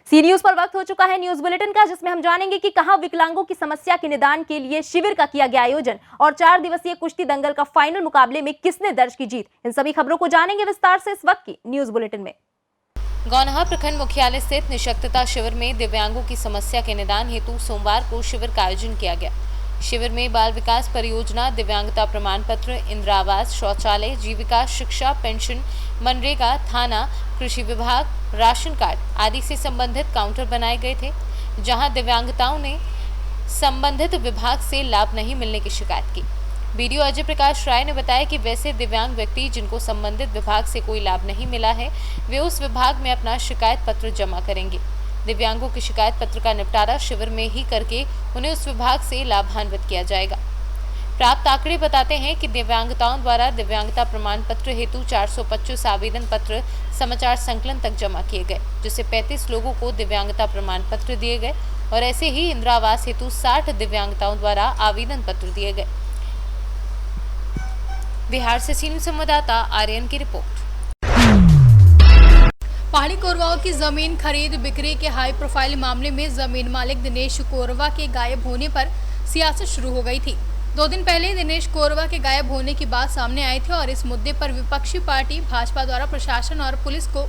सी news पर वक्त हो चुका है न्यूज बुलेटिन का, जिसमें हम जानेंगे कि कहां विकलांगों की समस्या के निदान के लिए शिविर का किया गया आयोजन और 4 दिवसीय कुश्ती दंगल का फाइनल मुकाबले में किसने दर्ज की जीत। इन सभी खबरों को जानेंगे विस्तार से इस वक्त की न्यूज बुलेटिन में। गौनाहा प्रखंड मुख्यालय स्थित निशक्तता शिविर में दिव्यांगों की समस्या के निदान हेतु सोमवार को शिविर का आयोजन किया गया। शिविर में बाल विकास परियोजना, दिव्यांगता प्रमाण पत्र, इंदिरा आवास, शौचालय, जीविका, शिक्षा, पेंशन, मनरेगा, थाना, कृषि विभाग, राशन कार्ड आदि से संबंधित काउंटर बनाए गए थे, जहां दिव्यांगताओं ने संबंधित विभाग से लाभ नहीं मिलने की शिकायत की। बीडीओ अजय प्रकाश राय ने बताया कि वैसे दिव्यांग व्यक्ति जिनको संबंधित विभाग से कोई लाभ नहीं मिला है, वे उस विभाग में अपना शिकायत पत्र जमा करेंगे। दिव्यांगों की शिकायत पत्र का निपटारा शिविर में ही करके उन्हें उस विभाग से लाभान्वित किया जाएगा। प्राप्त आंकड़े बताते हैं कि दिव्यांगताओं द्वारा दिव्यांगता प्रमाण पत्र हेतु 425 आवेदन पत्र समाचार संकलन तक जमा किए गए, जिससे 35 लोगों को दिव्यांगता प्रमाण पत्र दिए गए और ऐसे ही इंदिरा आवास हेतु 60 दिव्यांगताओं द्वारा आवेदन पत्र दिए गए। बिहार से सी न्यूज संवाददाता आर्यन की रिपोर्ट। पहाड़ी कोरवाओं की जमीन खरीद बिक्री के हाई प्रोफाइल मामले में जमीन मालिक दिनेश कोरवा के गायब होने पर सियासत शुरू हो गई थी। 2 दिन पहले दिनेश कोरवा के गायब होने की बात सामने आई थी और इस मुद्दे पर विपक्षी पार्टी भाजपा द्वारा प्रशासन और पुलिस को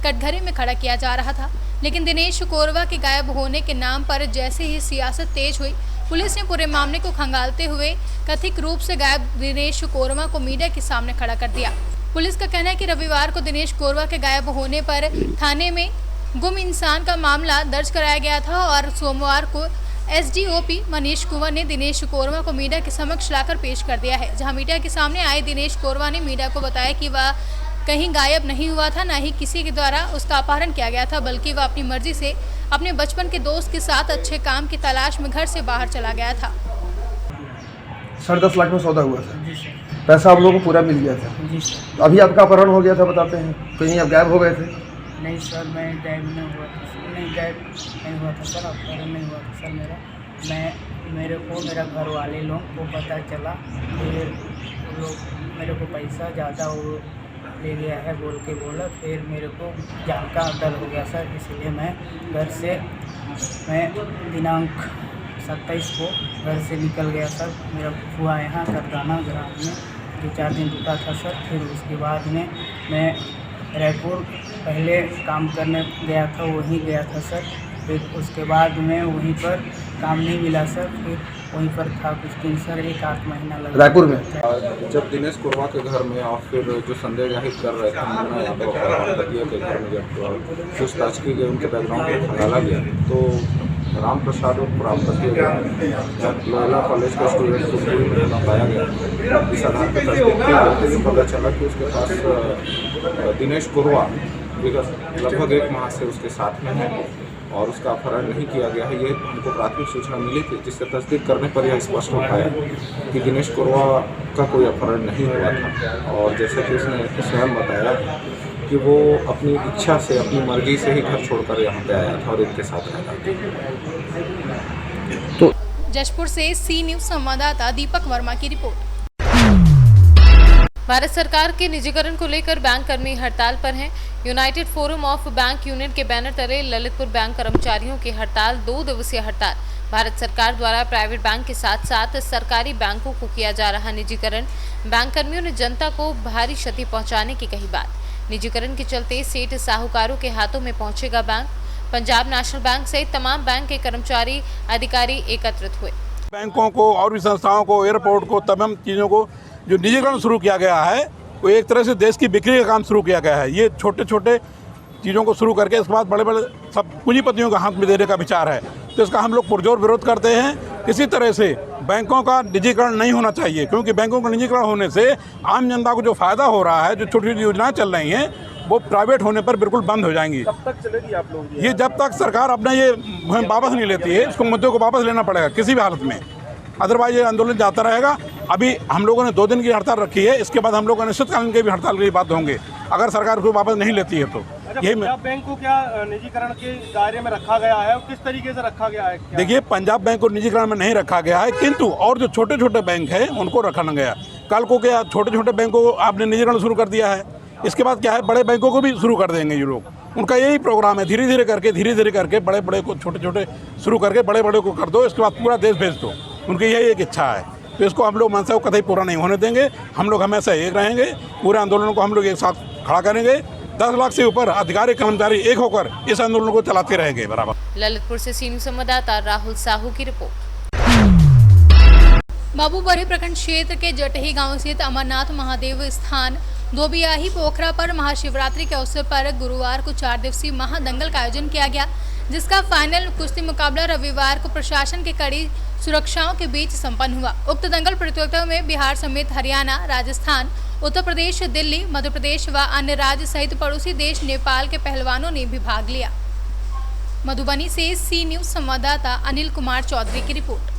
कटघरे में खड़ा किया जा रहा था। लेकिन दिनेश कोरवा के गायब होने के नाम पर जैसे ही सियासत तेज हुई, पुलिस ने पूरे मामले को खंगालते हुए कथित रूप से गायब दिनेश कोरवा को मीडिया के सामने खड़ा कर दिया। पुलिस का कहना है कि रविवार को दिनेश कोरवा के गायब होने पर थाने में गुम इंसान का मामला दर्ज कराया गया था और सोमवार को एसडीओपी मनीष कुंवर ने दिनेश कोरवा को मीडिया के समक्ष लाकर पेश कर दिया है। जहां मीडिया के सामने आए दिनेश कोरवा ने मीडिया को बताया कि वह कहीं गायब नहीं हुआ था, न ही किसी के द्वारा उसका अपहरण किया गया था, बल्कि वह अपनी मर्जी से अपने बचपन के दोस्त के साथ अच्छे काम की तलाश में घर से बाहर चला गया था। 10.5 लाख में सौदा हुआ था, पैसा आप लोगों को पूरा मिल गया था जी सर। अभी आपका अपहरण हो गया था, बताते हैं, कहीं आप गायब हो गए थे? नहीं सर, मैं गायब नहीं हुआ था, नहीं गायब नहीं हुआ था सर, अपहरण नहीं हुआ था सर मेरे को मेरा घर वाले लोग को पता चला, फिर वो लोग मेरे को पैसा ज़्यादा वो ले गया है बोल के बोला, फिर मेरे को जान का डर हो गया सर, इसलिए मैं घर से दिनांक 27 को घर से निकल गया सर। मेरा फुआ यहाँ करदाना ग्राम में 2-4 दिन रुका था सर। फिर उसके बाद में मैं रायपुर पहले काम करने गया था, वहीं गया था सर। फिर उसके बाद में वहीं पर काम नहीं मिला सर, फिर वहीं पर था कुछ दिन सर, 1-8 महीना लगा रायपुर में। जब दिनेश कोरवा के घर में और फिर जो संदेह जाहिर कर रहे थे मुन्ना यादव और दतिया के घर में जब पूछताछ की गई, उनके बैकग्राउंड को खंगाला गया तो राम प्रसाद और प्राप्त जब लोयला कॉलेज का स्टूडेंट को पाया गया, इस आधार पर तस्दीक की पता चला कि उसके पास दिनेश कोरवा लगभग 1 माह से उसके साथ में है और उसका अपहरण नहीं किया गया है। ये हमको प्राथमिक सूचना मिली थी, जिससे तस्दीक करने पर यह स्पष्ट हो पाया कि दिनेश कोरवा का कोई अपहरण नहीं हुआ था। और जैसे कि उसने स्वयं बताया कि वो अपनी इच्छा से, अपनी मर्जी से ही घर छोड़कर यहाँ पे आया था और इनके साथ रहता था। तो जशपुर से सी न्यूज संवाददाता दीपक वर्मा की रिपोर्ट। भारत सरकार के निजीकरण को लेकर बैंक कर्मी हड़ताल पर हैं। United forum of bank union के बैनर तले ललितपुर बैंक कर्मचारियों की हड़ताल 2 दिवसीय हड़ताल। भारत सरकार द्वारा प्राइवेट बैंक के साथ साथ सरकारी बैंकों को किया जा रहा निजीकरण, बैंक कर्मियों ने जनता को भारी क्षति पहुंचाने की कही बात। निजीकरण के चलते सेठ साहूकारों के हाथों में पहुंचेगा बैंक। पंजाब नेशनल बैंक सहित तमाम बैंक के कर्मचारी अधिकारी एकत्रित हुए। बैंकों को और भी संस्थाओं को, एयरपोर्ट को, तमाम चीज़ों को जो निजीकरण शुरू किया गया है, वो एक तरह से देश की बिक्री का काम शुरू किया गया है। ये छोटे छोटे चीज़ों को शुरू करके इसके बाद बड़े बड़े सब पूंजीपतियों के हाथ में देने का विचार है, तो इसका हम लोग पुरजोर विरोध करते हैं। किसी तरह से बैंकों का निजीकरण नहीं होना चाहिए, क्योंकि बैंकों का निजीकरण होने से आम जनता को जो फ़ायदा हो रहा है, जो छोटी छोटी योजनाएं चल रही हैं, वो प्राइवेट होने पर बिल्कुल बंद हो जाएंगी। कब तक चलेगी आप लोग ये जब तक सरकार अपना ये वापस नहीं लेती है, इसको मुद्दे को वापस लेना पड़ेगा किसी भी हालत में, अदरवाइज ये आंदोलन जाता रहेगा। अभी हम लोगों ने 2 दिन की हड़ताल रखी है, इसके बाद हम लोग अनिश्चितकालीन के भी हड़ताल की बात होंगे अगर सरकार को वापस नहीं लेती है तो। यही पंजाब बैंक को क्या निजीकरण के दायरे में रखा गया है और किस तरीके से रखा गया है? देखिए, पंजाब बैंक को निजीकरण में नहीं रखा गया है, किंतु और जो छोटे छोटे बैंक हैं उनको रखा गया। कल को क्या छोटे छोटे बैंकों को आपने निजीकरण शुरू कर दिया है, इसके बाद क्या है, बड़े बैंकों को भी शुरू कर देंगे ये लोग। उनका यही प्रोग्राम है, धीरे धीरे करके बड़े बड़े को छोटे छोटे शुरू करके बड़े बड़े को कर दो, इसके बाद पूरा देश भेज दो। उनकी यही एक इच्छा है, तो इसको हम लोग मनसा को कतई पूरा नहीं होने देंगे। हम लोग हमेशा एक रहेंगे, पूरे आंदोलन को हम लोग एक साथ खड़ा करेंगे। 10 लाख से ऊपर अधिकारी कर्मचारी एक होकर इस आंदोलन को चलाते रहेंगे बराबर। ललितपुर से सी न्यूज़ संवाददाता राहुल साहू की रिपोर्ट। बाबूबरी प्रखंड क्षेत्र के जटही गांव स्थित अमरनाथ महादेव स्थान दोबियाही पोखरा पर महाशिवरात्रि के अवसर पर गुरुवार को 4 दिवसीय महादंगल का आयोजन किया गया, जिसका फाइनल कुश्ती मुकाबला रविवार को प्रशासन के कड़ी सुरक्षाओं के बीच संपन्न हुआ। उक्त दंगल प्रतियोगिता में बिहार समेत हरियाणा, राजस्थान, उत्तर प्रदेश, दिल्ली, मध्य प्रदेश व अन्य राज्य सहित पड़ोसी देश नेपाल के पहलवानों ने भी भाग लिया। मधुबनी से सी न्यूज़ संवाददाता अनिल कुमार चौधरी की रिपोर्ट।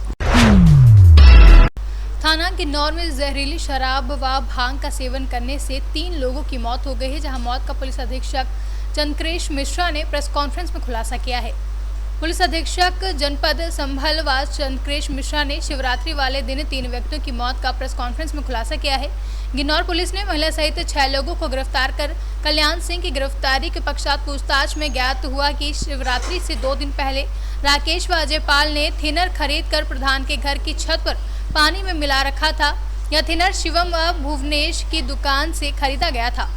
थाना किन्नौर में जहरीली शराब व भांग का सेवन करने से 3 लोगों की मौत हो गई है, जहां मौत का पुलिस अधीक्षक चंद्रकेश मिश्रा ने प्रेस कॉन्फ्रेंस में खुलासा किया है। पुलिस अधीक्षक जनपद संभल व चंद्रकेश मिश्रा ने शिवरात्रि वाले दिन 3 व्यक्तियों की मौत का प्रेस कॉन्फ्रेंस में खुलासा किया है। किन्नौर पुलिस ने महिला सहित 6 लोगों को गिरफ्तार कर कल्याण सिंह की गिरफ्तारी के पश्चात पूछताछ में ज्ञात हुआ कि शिवरात्रि से 2 दिन पहले राकेश व अजय पाल ने थिनर खरीद कर प्रधान के घर की छत पर पानी में मिला रखा था। यह थिनर शिवम व भुवनेश की दुकान से खरीदा गया था।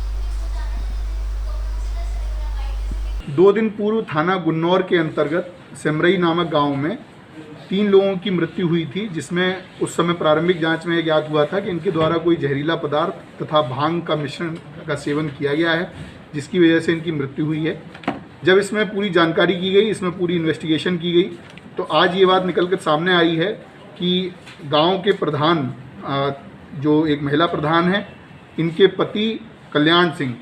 2 दिन पूर्व थाना गुन्नौर के अंतर्गत सेमरई नामक गांव में 3 लोगों की मृत्यु हुई थी, जिसमें उस समय प्रारंभिक जांच में ज्ञात हुआ था कि इनके द्वारा कोई जहरीला पदार्थ तथा भांग का मिश्रण का सेवन किया गया है, जिसकी वजह से इनकी मृत्यु हुई है। जब इसमें पूरी जानकारी की गई, इसमें पूरी इन्वेस्टिगेशन की गई, तो आज ये बात निकल कर सामने आई है कि गांव के प्रधान, जो एक महिला प्रधान है, इनके पति कल्याण सिंह,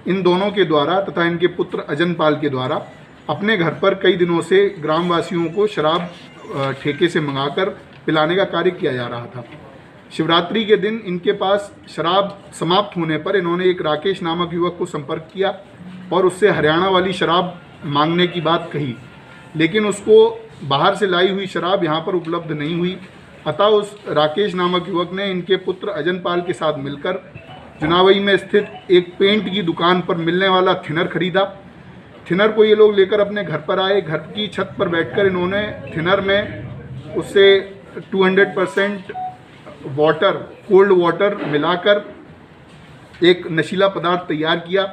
इन दोनों के द्वारा तथा इनके पुत्र अजनपाल के द्वारा अपने घर पर कई दिनों से ग्रामवासियों को शराब ठेके से मंगाकर पिलाने का कार्य किया जा रहा था। शिवरात्रि के दिन इनके पास शराब समाप्त होने पर इन्होंने एक राकेश नामक युवक को संपर्क किया और उससे हरियाणा वाली शराब मांगने की बात कही, लेकिन उसको बाहर से लाई हुई शराब यहाँ पर उपलब्ध नहीं हुई। अतः उस राकेश नामक युवक ने इनके पुत्र अजनपाल के साथ मिलकर चुनावई में स्थित एक पेंट की दुकान पर मिलने वाला थिनर खरीदा। थिनर को ये लोग लेकर अपने घर पर आए। घर की छत पर बैठकर इन्होंने थिनर में उससे 200% वाटर, कोल्ड वाटर मिलाकर एक नशीला पदार्थ तैयार किया,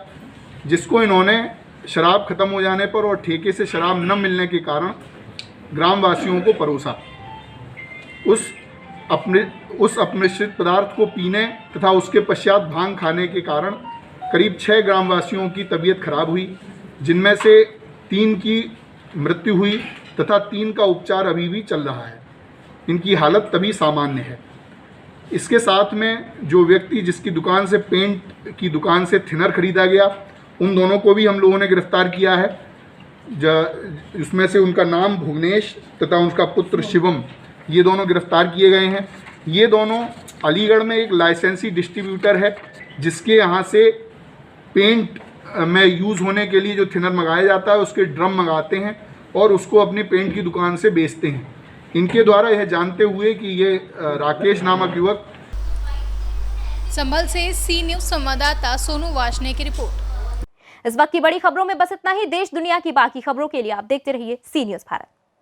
जिसको इन्होंने शराब ख़त्म हो जाने पर और ठेके से शराब न मिलने के कारण ग्रामवासियों को परोसा। उस अपमिश्रित पदार्थ को पीने तथा उसके पश्चात भांग खाने के कारण करीब 6 ग्रामवासियों की तबीयत खराब हुई, जिनमें से 3 की मृत्यु हुई तथा 3 का उपचार अभी भी चल रहा है। इनकी हालत तभी सामान्य है। इसके साथ में जो व्यक्ति जिसकी दुकान से पेंट की दुकान से थिनर खरीदा गया, उन दोनों को भी हम लोगों ने गिरफ्तार किया है। उसमें से उनका नाम भुवनेश तथा उनका पुत्र शिवम, ये दोनों गिरफ्तार किए गए हैं। ये दोनों अलीगढ़ में एक लाइसेंसी डिस्ट्रीब्यूटर है, जिसके यहाँ से पेंट में यूज़ होने के लिए जो थिनर मंगाया जाता है उसके ड्रम मंगाते हैं और उसको अपनी पेंट की दुकान से बेचते हैं। इनके द्वारा यह जानते हुए कि ये राकेश नामक युवक। संभल से सी न्यूज़ संवाददाता सोनू वाशने की रिपोर्ट। इस वक्त की बड़ी खबरों में बस इतना ही। देश दुनिया की बाकी खबरों के लिए आप देखते रहिए सी न्यूज़ भारत।